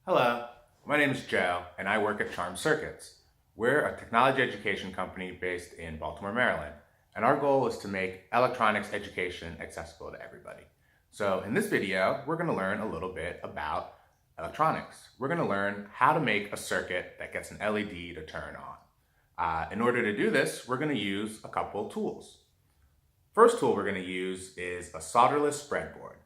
Hello, my name is Joe, and I work at Charm Circuits. We're a technology education company based in Baltimore, Maryland, and our goal is to make electronics education accessible to everybody. So in this video, we're going to learn a little bit about electronics. We're going to learn how to make a circuit that gets an LED to turn on. In order to do this, we're going to use a couple tools. First tool we're going to use is a solderless breadboard.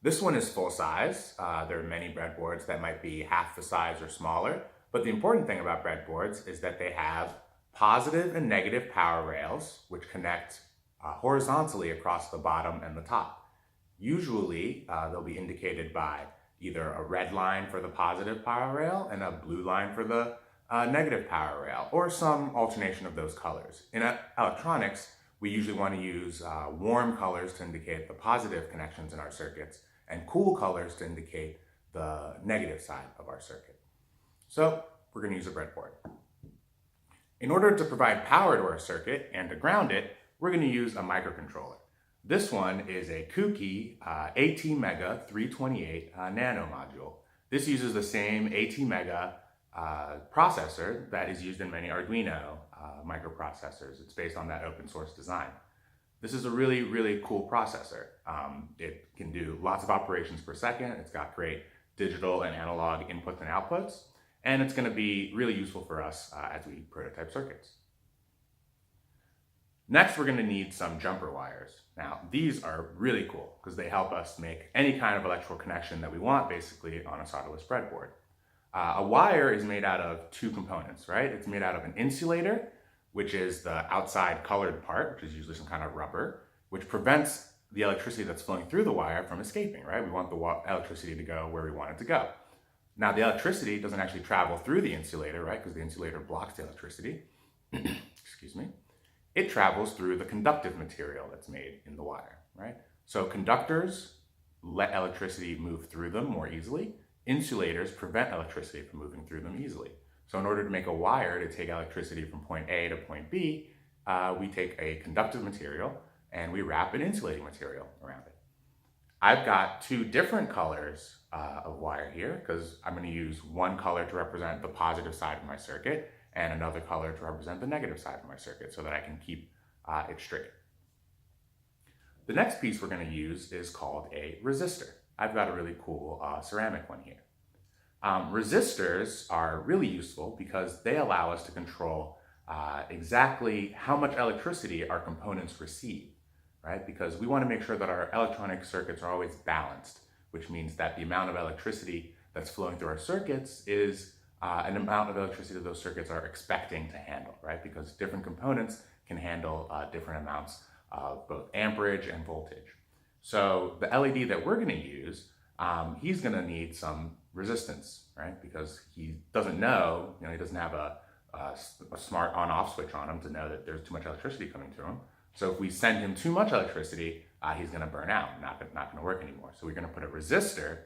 This one is full size. There are many breadboards that might be half the size or smaller, but the important thing about breadboards is that they have positive and negative power rails which connect horizontally across the bottom and the top. Usually they'll be indicated by either a red line for the positive power rail and a blue line for the negative power rail, or some alternation of those colors. In electronics, we usually want to use warm colors to indicate the positive connections in our circuits and cool colors to indicate the negative side of our circuit. So we're going to use a breadboard. In order to provide power to our circuit and to ground it, we're going to use a microcontroller. This one is a kooky ATmega 328 nano module. This uses the same ATmega processor that is used in many Arduino microprocessors. It's based on that open source design. This is a really, really cool processor. It can do lots of operations per second. It's got great digital and analog inputs and outputs, and it's going to be really useful for us as we prototype circuits. Next, we're going to need some jumper wires. Now, these are really cool because they help us make any kind of electrical connection that we want, basically, on a solderless breadboard. A wire is made out of two components, right? It's made out of an insulator, which is the outside colored part, which is usually some kind of rubber, which prevents the electricity that's flowing through the wire from escaping, right? We want the electricity to go where we want it to go. Now, the electricity doesn't actually travel through the insulator, right? Because the insulator blocks the electricity. Excuse me. It travels through the conductive material that's made in the wire, right? So conductors let electricity move through them more easily. Insulators prevent electricity from moving through them easily. So in order to make a wire to take electricity from point A to point B, we take a conductive material and we wrap an insulating material around it. I've got two different colors of wire here because I'm going to use one color to represent the positive side of my circuit and another color to represent the negative side of my circuit so that I can keep it straight. The next piece we're going to use is called a resistor. I've got a really cool ceramic one here. Resistors are really useful because they allow us to control exactly how much electricity our components receive, right? Because we want to make sure that our electronic circuits are always balanced, which means that the amount of electricity that's flowing through our circuits is an amount of electricity that those circuits are expecting to handle, right? Because different components can handle different amounts of both amperage and voltage. So the LED that we're going to use, he's going to need some resistance, right? Because he doesn't know, he doesn't have a smart on-off switch on him to know that there's too much electricity coming through him. So if we send him too much electricity, he's going to burn out, not going to work anymore. So we're going to put a resistor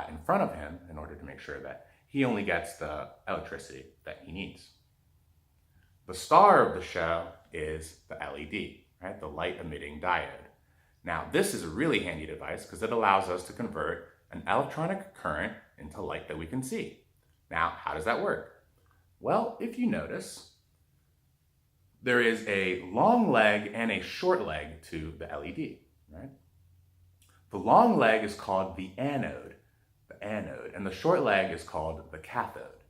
in front of him in order to make sure that he only gets the electricity that he needs. The star of the show is the LED, right? The light emitting diode. Now, this is a really handy device because it allows us to convert an electronic current into light that we can see. Now, how does that work? Well, if you notice, there is a long leg and a short leg to the LED, right? The long leg is called the anode, and the short leg is called the cathode.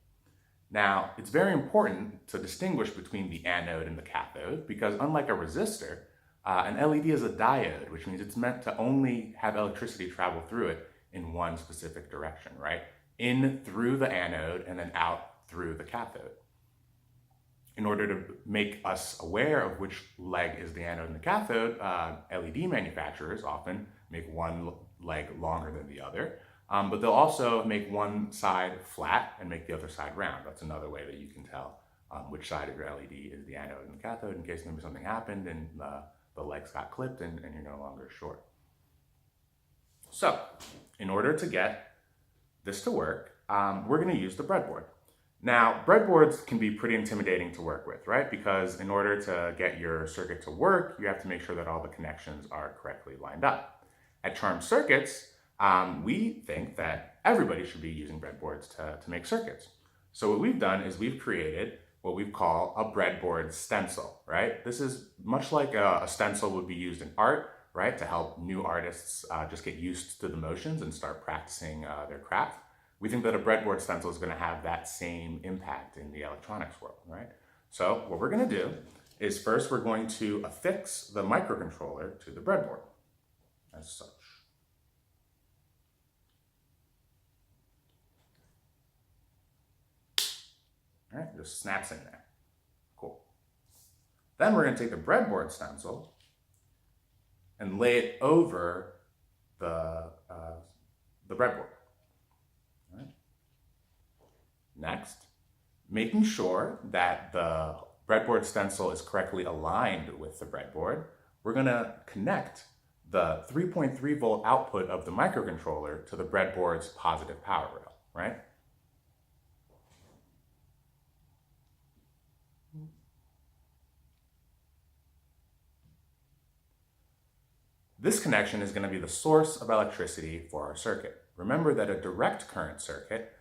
Now, it's very important to distinguish between the anode and the cathode because unlike a resistor, an LED is a diode, which means it's meant to only have electricity travel through it in one specific direction, right? In through the anode and then out through the cathode. In order to make us aware of which leg is the anode and the cathode, LED manufacturers often make one leg longer than the other, but they'll also make one side flat and make the other side round. That's another way that you can tell which side of your LED is the anode and the cathode in case maybe something happened and the legs got clipped and you're no longer short. So, in order to get this to work, we're going to use the breadboard. Now, breadboards can be pretty intimidating to work with, right? Because in order to get your circuit to work, you have to make sure that all the connections are correctly lined up. At Charm Circuits, we think that everybody should be using breadboards to make circuits. So what we've done is we've created what we call a breadboard stencil, right? This is much like a stencil would be used in art, right? To help new artists just get used to the motions and start practicing their craft. We think that a breadboard stencil is going to have that same impact in the electronics world, right? So what we're going to do is first we're going to affix the microcontroller to the breadboard as such. All right, just snaps in there. Cool. Then we're going to take the breadboard stencil and lay it over the breadboard. All right. Next, making sure that the breadboard stencil is correctly aligned with the breadboard, we're going to connect the 3.3 volt output of the microcontroller to the breadboard's positive power rail, right? This connection is going to be the source of electricity for our circuit. Remember that in a direct current circuit,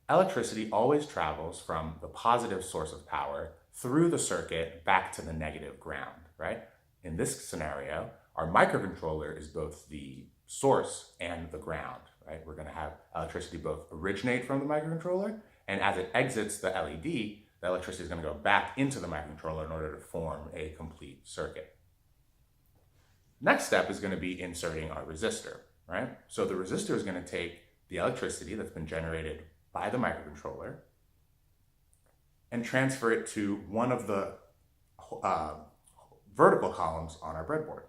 electricity always travels from the positive source of power through the circuit back to the negative ground, right? In this scenario, our microcontroller is both the source and the ground, right? We're going to have electricity both originate from the microcontroller, and as it exits the LED, the electricity is going to go back into the microcontroller in order to form a complete circuit. Next step is going to be inserting our resistor, right? So the resistor is going to take the electricity that's been generated by the microcontroller and transfer it to one of the vertical columns on our breadboard.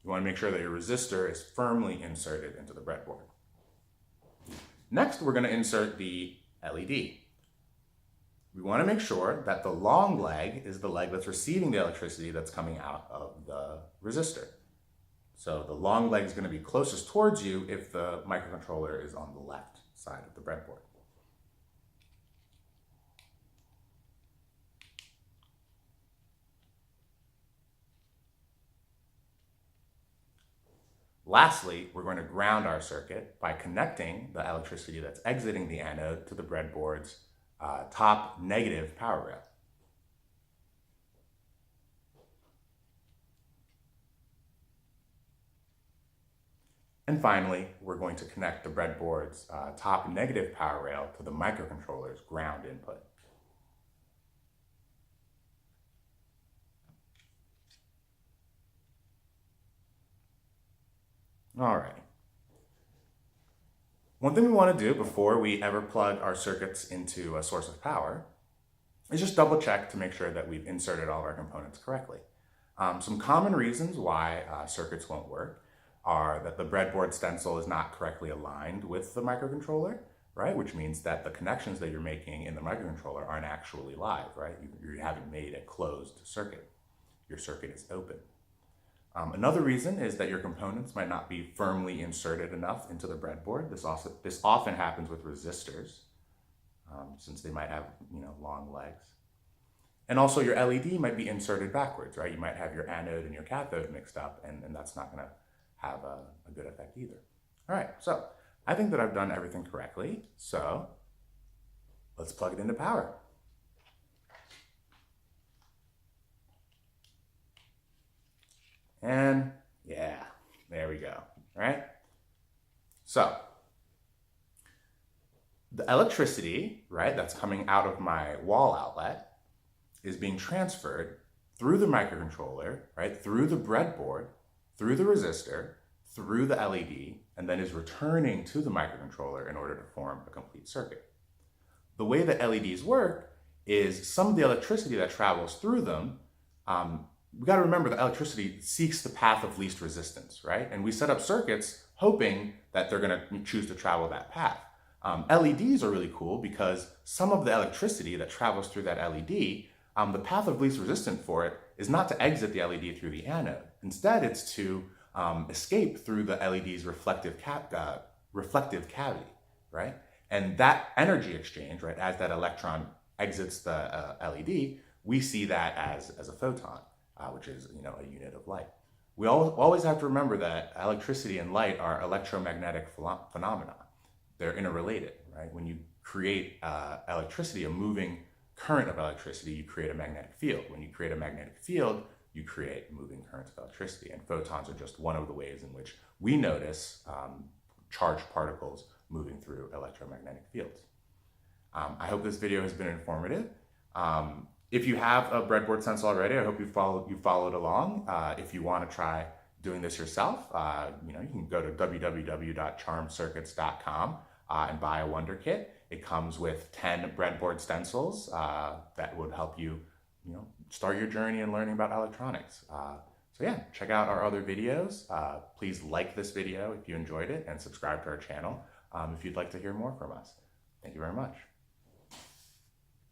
You want to make sure that your resistor is firmly inserted into the breadboard. Next, we're going to insert the LED. We want to make sure that the long leg is the leg that's receiving the electricity that's coming out of the resistor. So the long leg is going to be closest towards you if the microcontroller is on the left side of the breadboard. Lastly, we're going to ground our circuit by connecting the electricity that's exiting the anode to the breadboard's top negative power rail. And finally, we're going to connect the breadboard's top negative power rail to the microcontroller's ground input. All right. One thing we want to do before we ever plug our circuits into a source of power is just double check to make sure that we've inserted all of our components correctly. Some common reasons why circuits won't work are that the breadboard stencil is not correctly aligned with the microcontroller, right? Which means that the connections that you're making in the microcontroller aren't actually live, right? You haven't made a closed circuit. Your circuit is open. Another reason is that your components might not be firmly inserted enough into the breadboard. This often happens with resistors, since they might have long legs. And also your LED might be inserted backwards, right? You might have your anode and your cathode mixed up, and that's not going to have a good effect either. All right, so I think that I've done everything correctly. So let's plug it into power. And yeah, there we go, right? So the electricity, right, that's coming out of my wall outlet is being transferred through the microcontroller, right, through the breadboard, through the resistor, through the LED, and then is returning to the microcontroller in order to form a complete circuit. The way that LEDs work is some of the electricity that travels through them, we got to remember that electricity seeks the path of least resistance, right? And we set up circuits hoping that they're going to choose to travel that path. LEDs are really cool because some of the electricity that travels through that LED, the path of least resistance for it is not to exit the LED through the anode. Instead, it's to escape through the LED's reflective cavity, right? And that energy exchange, right, as that electron exits the LED, we see that as a photon, which is, you know, a unit of light. We always have to remember that electricity and light are electromagnetic phenomena. They're interrelated, right? When you create electricity, a moving current of electricity, you create a magnetic field. When you create a magnetic field, you create moving currents of electricity. And photons are just one of the ways in which we notice charged particles moving through electromagnetic fields. I hope this video has been informative. If you have a breadboard stencil already, I hope you followed along. If you want to try doing this yourself, you can go to www.charmcircuits.com and buy a Wonder Kit. It comes with 10 breadboard stencils that would help you, start your journey in learning about electronics. So yeah, check out our other videos. Please like this video if you enjoyed it, and subscribe to our channel if you'd like to hear more from us. Thank you very much.